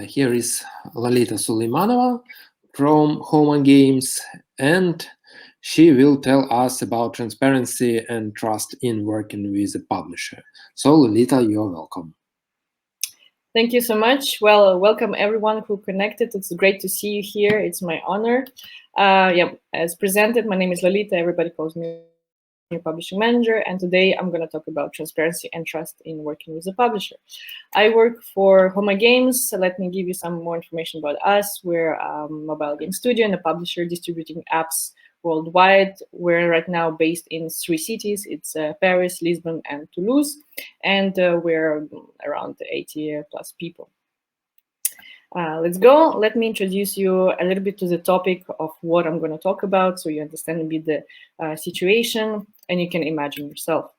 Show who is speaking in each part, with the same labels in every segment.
Speaker 1: Here is Lolita Suleimanova from Homa Games, and she will tell us about transparency and trust in working with a publisher. So, Lolita, you're welcome.
Speaker 2: Thank you so much. Well, welcome everyone who connected. It's great to see you here. It's my honor. As presented, my name is Lolita. Everybody calls me publishing manager, and today I'm going to talk about transparency and trust in working with a publisher. I work for Homa Games. So let me give you some more information about us. We're a mobile game studio and a publisher distributing apps worldwide. We're right now based in 3 cities. It's Paris, Lisbon, and Toulouse, and we're around 80 plus people. Let's go. Let me introduce you a little bit to the topic of what I'm going to talk about, so you understand a bit the situation and you can imagine yourself.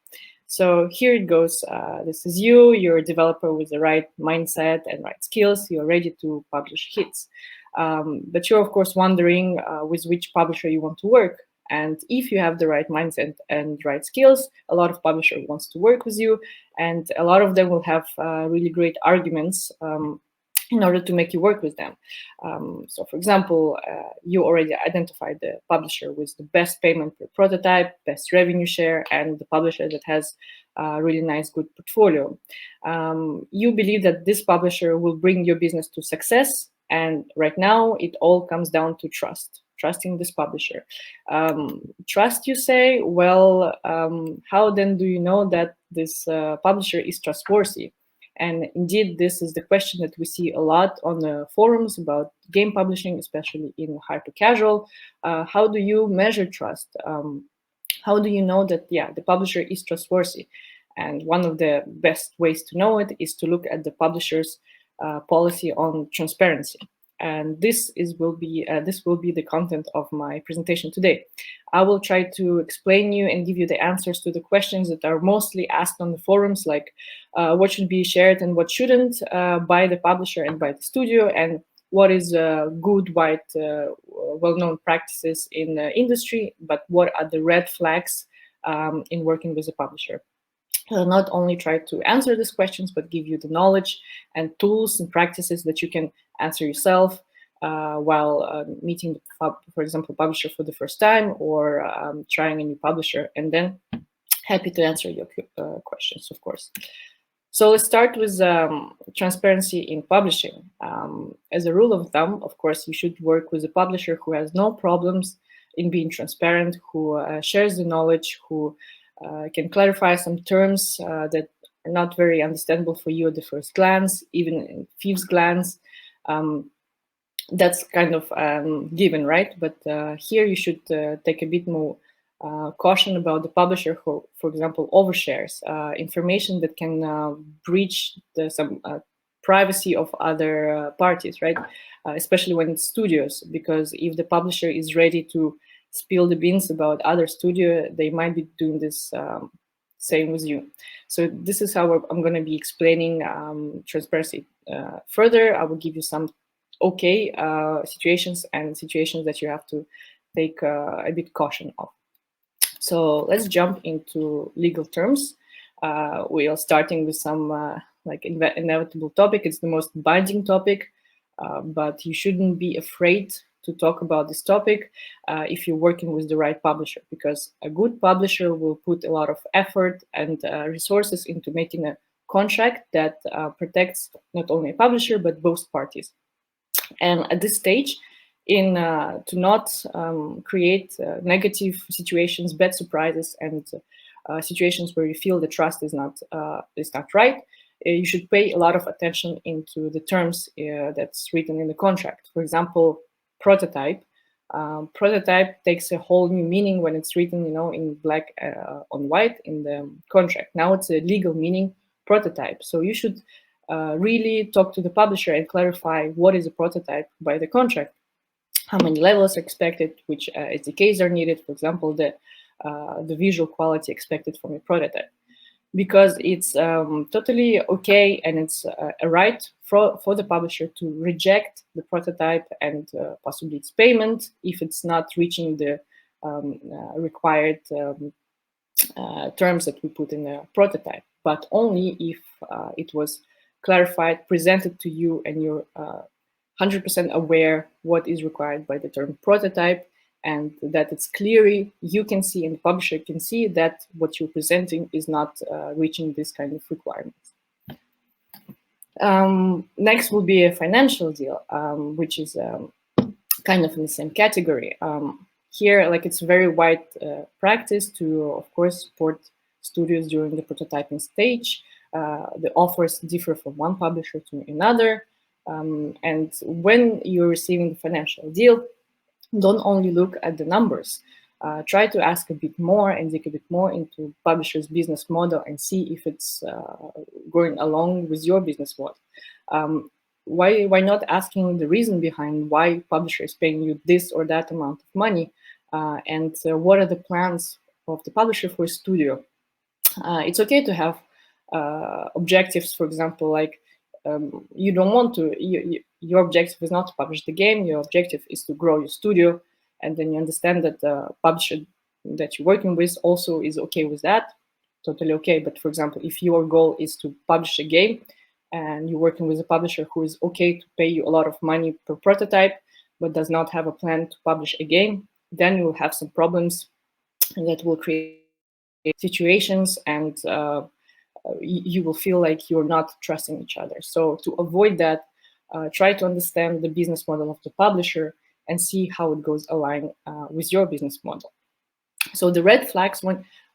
Speaker 2: So here it goes. This is you. You're a developer with the right mindset and right skills. You're ready to publish hits. But you're, of course, wondering with which publisher you want to work. And if you have the right mindset and right skills, a lot of publishers wants to work with you. And a lot of them will have really great arguments in order to make you work with them. So for example, you already identified the publisher with the best payment per prototype, best revenue share, and the publisher that has a really nice, good portfolio. You believe that this publisher will bring your business to success. And right now, it all comes down to trusting this publisher. Trust, you say? Well, how then do you know that this publisher is trustworthy? And indeed, this is the question that we see a lot on the forums about game publishing, especially in hyper-casual. How do you measure trust? How do you know that, the publisher is trustworthy? And one of the best ways to know it is to look at the publisher's policy on transparency. And this will be the content of my presentation today. I will try to explain you and give you the answers to the questions that are mostly asked on the forums, like what should be shared and what shouldn't by the publisher and by the studio, and what is good, well-known practices in the industry, but what are the red flags in working with a publisher. I'll not only try to answer these questions, but give you the knowledge and tools and practices that you can answer yourself while meeting, for example, publisher for the first time, or trying a new publisher, and then happy to answer your questions, of course. So let's start with transparency in publishing. As a rule of thumb, of course, you should work with a publisher who has no problems in being transparent, who shares the knowledge, who can clarify some terms that are not very understandable for you at the first glance, even in fifth glance. That's kind of given, right? But here you should take a bit more caution about the publisher who, for example, overshares information that can breach some privacy of other parties, right? Especially when it's studios, because if the publisher is ready to spill the beans about other studio, they might be doing this same with you. So this is how I'm going to be explaining transparency further. I will give you some situations and situations that you have to take a bit caution of. So let's jump into legal terms. We are starting with some like inevitable topic. It's the most binding topic, but you shouldn't be afraid to talk about this topic if you're working with the right publisher, because a good publisher will put a lot of effort and resources into making a contract that protects not only a publisher, but both parties. And at this stage, to not create negative situations, bad surprises, and situations where you feel the trust is not right, you should pay a lot of attention into the terms that's written in the contract. For example, prototype. Prototype takes a whole new meaning when it's written, in black on white in the contract. Now it's a legal meaning, prototype. So you should really talk to the publisher and clarify what is a prototype by the contract. How many levels are expected, which SDKs are needed, for example, the visual quality expected from a prototype. Because it's totally okay, and it's a right for the publisher to reject the prototype and possibly its payment if it's not reaching the required terms that we put in the prototype, but only if it was clarified, presented to you, and you're 100% aware what is required by the term prototype, and that it's clearly you can see and the publisher can see that what you're presenting is not reaching this kind of requirements. Next will be a financial deal, which is kind of in the same category. Here, like, it's very wide practice to, of course, support studios during the prototyping stage. The offers differ from one publisher to another. And when you're receiving the financial deal, don't only look at the numbers. Try to ask a bit more and dig a bit more into publisher's business model and see if it's going along with your business model. Why not asking the reason behind why publisher is paying you this or that amount of money, and what are the plans of the publisher for a studio? It's okay to have objectives, for example, like you don't want to, your objective is not to publish the game, your objective is to grow your studio, and then you understand that the publisher that you're working with also is okay with that, totally okay. But for example, if your goal is to publish a game and you're working with a publisher who is okay to pay you a lot of money per prototype, but does not have a plan to publish a game, then you will have some problems, and that will create situations, and you will feel like you're not trusting each other. So to avoid that, try to understand the business model of the publisher and see how it goes align with your business model. So the red flags,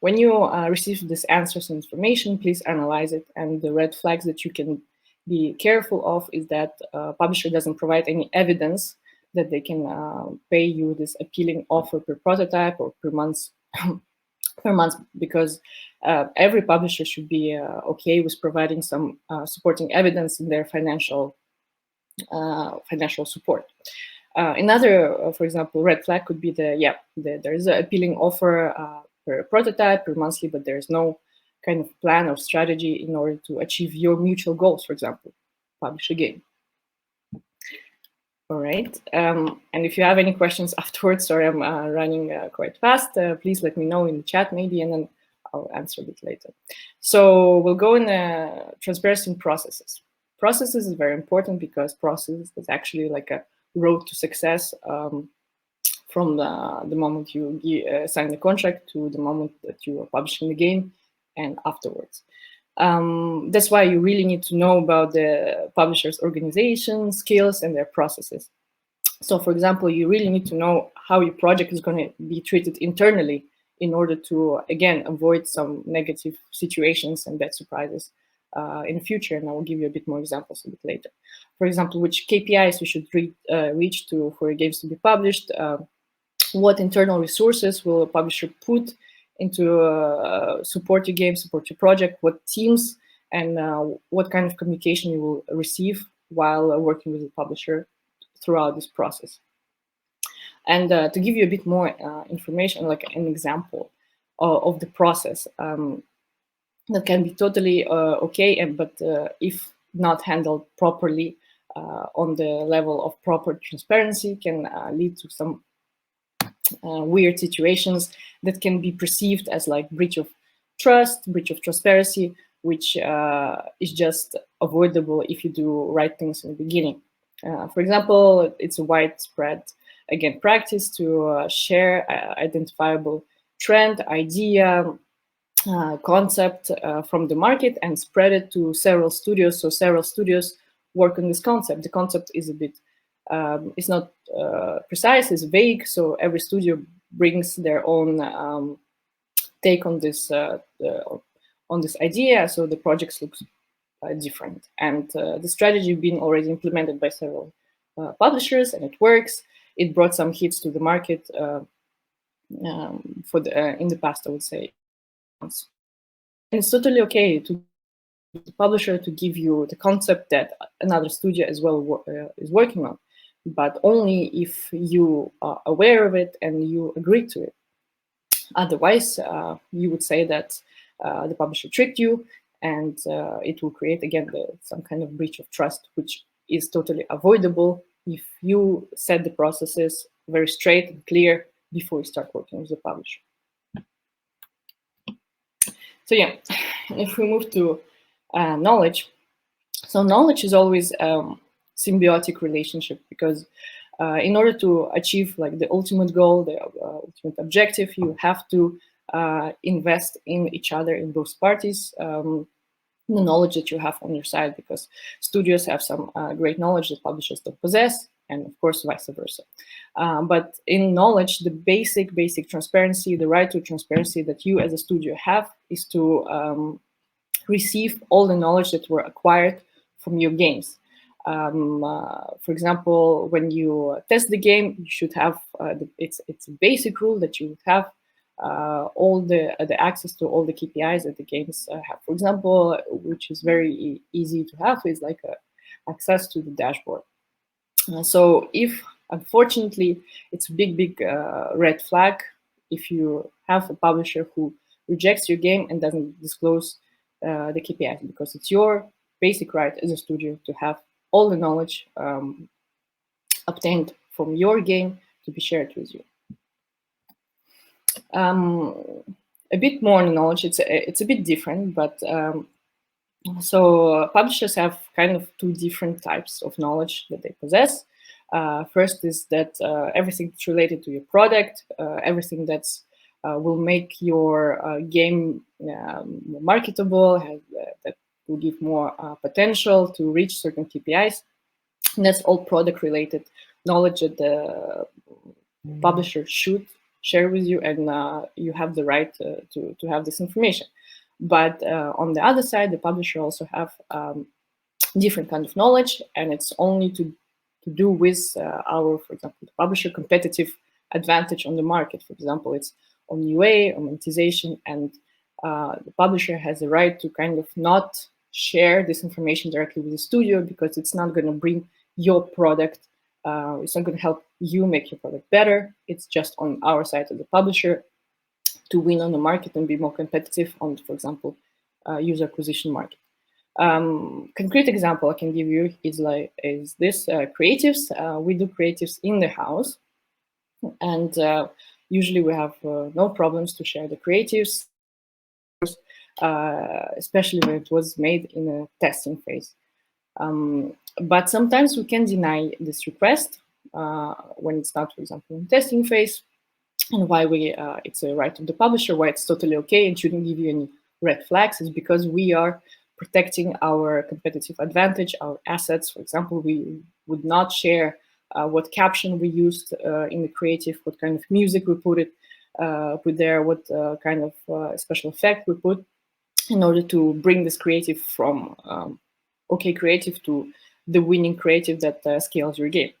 Speaker 2: when you receive this answers and information, please analyze it. And the red flags that you can be careful of is that publisher doesn't provide any evidence that they can pay you this appealing offer per prototype or per month. Per month, because every publisher should be okay with providing some supporting evidence in their financial support. Another, for example, red flag could be there is an appealing offer per prototype, per monthly, but there's no kind of plan or strategy in order to achieve your mutual goals, for example, publish a game. All right. And if you have any questions afterwards, sorry, I'm running quite fast, please let me know in the chat maybe, and then I'll answer a bit later. So we'll go in transparency in processes. Processes is very important because process is actually like a road to success from the moment you sign the contract to the moment that you are publishing the game and afterwards. That's why you really need to know about the publisher's organization, skills, and their processes. So, for example, you really need to know how your project is going to be treated internally in order to, again, avoid some negative situations and bad surprises in the future. And I will give you a bit more examples a bit later. For example, which KPIs you should reach to for your games to be published, what internal resources will a publisher put into support your game, support your project, what teams, and what kind of communication you will receive while working with the publisher throughout this process. And to give you a bit more information, like an example of the process that can be totally okay, but if not handled properly on the level of proper transparency, can lead to some weird situations that can be perceived as like breach of trust, breach of transparency, which is just avoidable if you do right things in the beginning. For example, it's a widespread, again, practice to share identifiable trend, idea, concept from the market and spread it to several studios. So several studios work on this concept. The concept is a bit it's not precise, it's vague, so every studio brings their own take on this idea, so the projects look different. And the strategy being already implemented by several publishers, and it works. It brought some hits to the market for in the past, I would say. And it's totally okay to the publisher to give you the concept that another studio as well is working on, but only if you are aware of it and you agree to it. Otherwise, you would say that the publisher tricked you, and it will create, again, some kind of breach of trust, which is totally avoidable if you set the processes very straight and clear before you start working with the publisher. So yeah, if we move to knowledge, So knowledge is always symbiotic relationship, because in order to achieve like the ultimate goal, the ultimate objective, you have to invest in each other, in both parties. The knowledge that you have on your side, because studios have some great knowledge that publishers don't possess, and of course vice versa. But in knowledge, the basic transparency, the right to transparency that you as a studio have, is to receive all the knowledge that were acquired from your games. For example, when you test the game, you should have it's a basic rule that you have all the access to all the KPIs that the games have. For example, which is very easy to have, is like access to the dashboard. So if, unfortunately, it's a big red flag if you have a publisher who rejects your game and doesn't disclose the KPIs, because it's your basic right as a studio to have all the knowledge obtained from your game to be shared with you. A bit more knowledge, it's a bit different, but so publishers have kind of two different types of knowledge that they possess. First is that everything that's related to your product, everything that's will make your game more marketable, that will give more potential to reach certain KPIs. And that's all product-related knowledge that the publisher should share with you, and you have the right to have this information. But on the other side, the publisher also have different kind of knowledge, and it's only to do with our, for example, the publisher competitive advantage on the market. For example, it's on UA, on monetization, and the publisher has the right to kind of not share this information directly with the studio, because it's not going to bring your product, it's not going to help you make your product better. It's just on our side of the publisher to win on the market and be more competitive on, for example, user acquisition market. Concrete example I can give you is this creatives. We do creatives in the house, and usually we have no problems to share the creatives, especially when it was made in a testing phase. But sometimes we can deny this request when it's not, for example, in testing phase, and why it's a right of the publisher, why it's totally okay and shouldn't give you any red flags, is because we are protecting our competitive advantage, our assets. For example, we would not share what caption we used in the creative, what kind of music we put there, what kind of special effect we put, in order to bring this creative from okay creative to the winning creative that scales your game.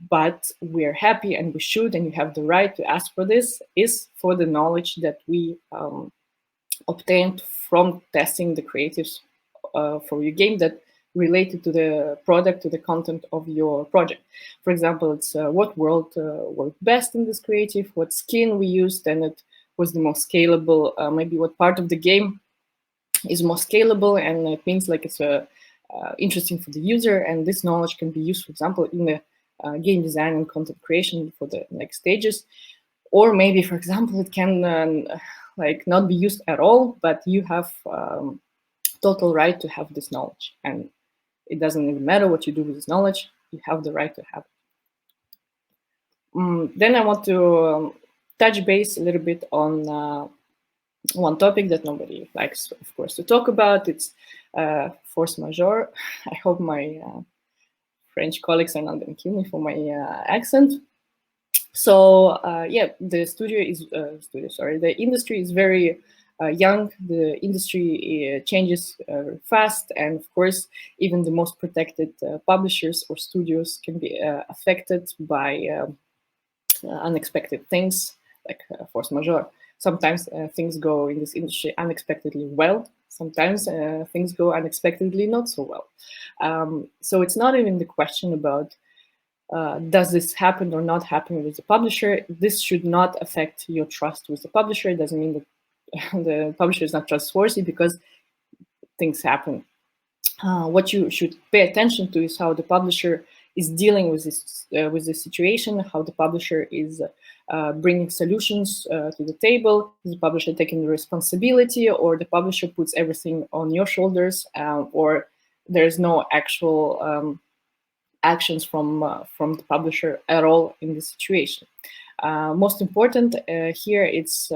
Speaker 2: But we're happy, and we should, and you have the right to ask for this, is for the knowledge that we obtained from testing the creatives for your game that related to the product, to the content of your project. For example, it's what world worked best in this creative, what skin we used, and it was the most scalable, maybe what part of the game is more scalable, and it means like it's interesting for the user, and this knowledge can be used, for example, in the game design and content creation for the next stages. Or maybe, for example, it can like not be used at all, but you have total right to have this knowledge, and it doesn't even matter what you do with this knowledge, you have the right to have it. Then I want to touch base a little bit on one topic that nobody likes, of course, to talk about. It's force majeure. I hope my French colleagues are not going to kill me for my accent. So yeah, the industry is very young. The industry changes fast, and of course, even the most protected publishers or studios can be affected by unexpected things like force majeure. Sometimes things go in this industry unexpectedly well. Sometimes things go unexpectedly not so well. So it's not even the question about does this happen or not happen with the publisher. This should not affect your trust with the publisher. It doesn't mean that the publisher is not trustworthy, because things happen. What you should pay attention to is how the publisher is dealing with this situation, how the publisher is bringing solutions to the table. Is the publisher taking the responsibility, or the publisher puts everything on your shoulders, or there's no actual actions from the publisher at all in this situation. Most important here, it's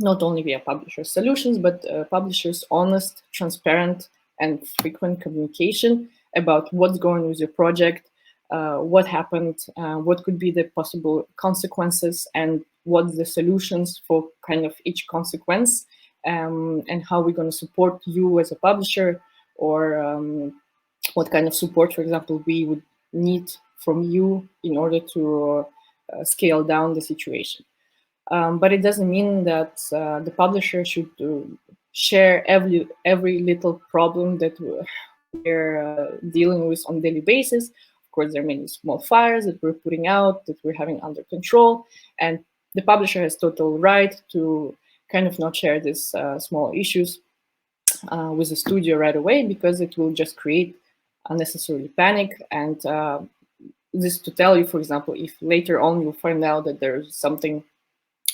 Speaker 2: not only via publisher solutions, but publishers' honest, transparent, and frequent communication about what's going on with your project, what happened, what could be the possible consequences, and what's the solutions for kind of each consequence, and how we're going to support you as a publisher, or what kind of support, for example, we would need from you in order to scale down the situation. But it doesn't mean that the publisher should share every little problem that we're dealing with on a daily basis. Of course, there are many small fires that we're putting out, that we're having under control, and the publisher has total right to kind of not share these small issues with the studio right away, because it will just create unnecessary panic. And this to tell you, for example, if later on you find out that there's something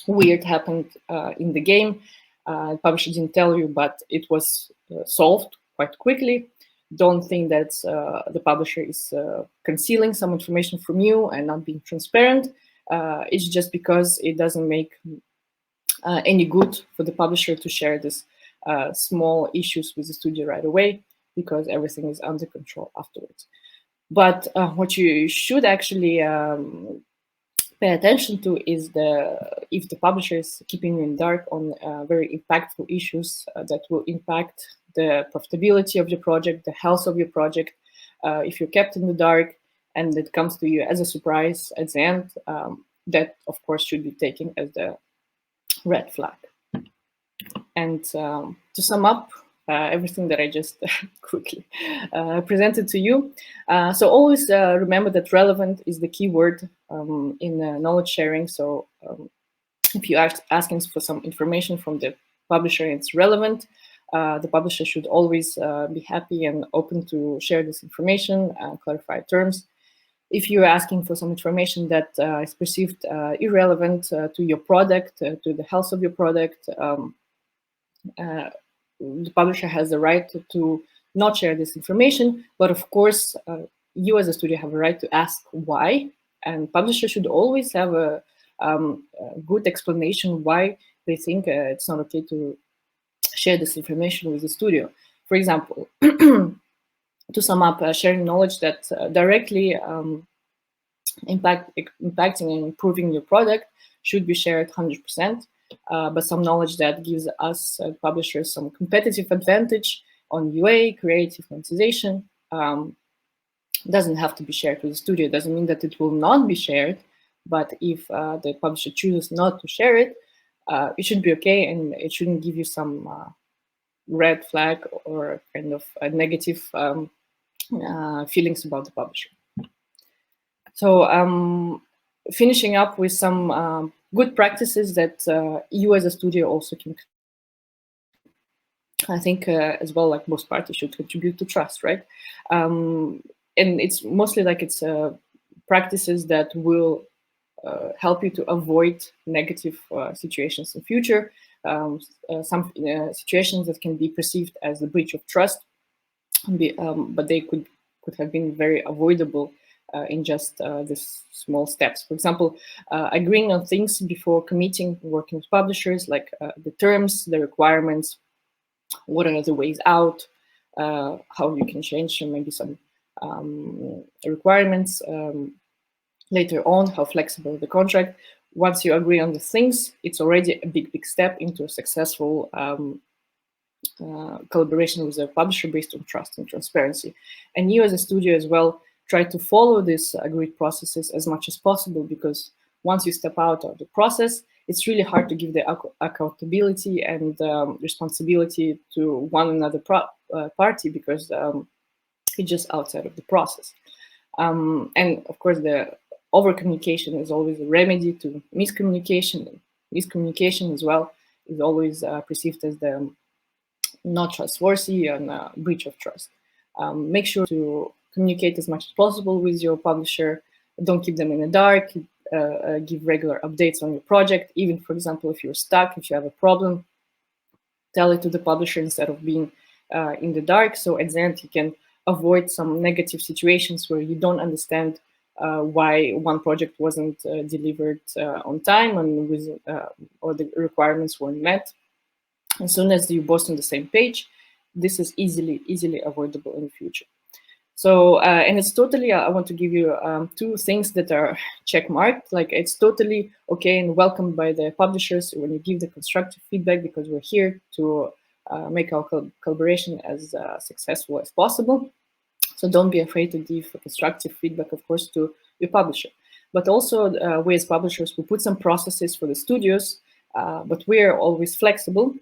Speaker 2: weird happened in the game, the publisher didn't tell you, but it was solved quite quickly. Don't think that the publisher is concealing some information from you and not being transparent. It's just because it doesn't make any good for the publisher to share this small issues with the studio right away, because everything is under control afterwards. But what you should actually pay attention to is if the publisher is keeping you in dark on very impactful issues that will impact the profitability of your project, the health of your project. If you're kept in the dark and it comes to you as a surprise at the end, that of course should be taken as the red flag. And to sum up everything that I just quickly presented to you, so always remember that relevant is the key word in knowledge sharing. So if you are asking for some information from the publisher and it's relevant, the publisher should always be happy and open to share this information and clarify terms. If you're asking for some information that is perceived irrelevant to your product, to the health of your product, the publisher has the right to not share this information. But of course, you as a studio have a right to ask why, and publisher should always have a good explanation why they think it's not okay to share this information with the studio. For example, to sum up, sharing knowledge that directly impacting and improving your product should be shared 100%. But some knowledge that gives us publishers some competitive advantage on UA, creative monetization, doesn't have to be shared with the studio. It doesn't mean that it will not be shared, but if the publisher chooses not to share it, it should be okay, and it shouldn't give you some red flag or kind of negative feelings about the publisher. So finishing up with some good practices that you as a studio also can, I think, as well, like most parties should contribute to trust, right? And it's mostly like it's practices that will help you to avoid negative situations in future. Some situations that can be perceived as a breach of trust, but they could have been very avoidable in just these small steps. For example, agreeing on things before committing, working with publishers, like the terms, the requirements, what are the ways out, how you can change maybe some requirements later on, how flexible the contract. Once you agree on the things, it's already a big step into a successful collaboration with a publisher based on trust and transparency. And you as a studio as well, try to follow these agreed processes as much as possible, because once you step out of the process, it's really hard to give the accountability and responsibility to one another party, because it's just outside of the process. And of course, the over-communication is always a remedy to miscommunication. And miscommunication as well is always perceived as the not trustworthy and breach of trust. Make sure to communicate as much as possible with your publisher. Don't keep them in the dark. Give regular updates on your project. Even, for example, if you're stuck, if you have a problem, tell it to the publisher instead of being in the dark. So at the end, you can avoid some negative situations where you don't understand why one project wasn't delivered on time and or the requirements weren't met. As soon as you're both on the same page, this is easily avoidable in the future. So, and it's totally, I want to give you two things that are check marked. Like it's totally okay and welcomed by the publishers when you give the constructive feedback, because we're here to make our collaboration as successful as possible. So don't be afraid to give constructive feedback, of course, to your publisher. But also we as publishers, we put some processes for the studios, but we're always flexible.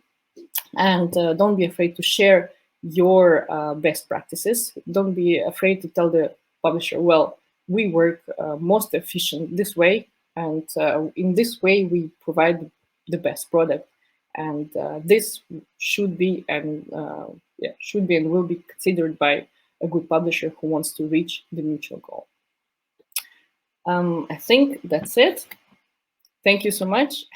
Speaker 2: And don't be afraid to share your best practices. Don't be afraid to tell the publisher, well, we work most efficient this way, and in this way we provide the best product, and this should be and should be and will be considered by a good publisher who wants to reach the mutual goal. I think that's it. Thank you so much.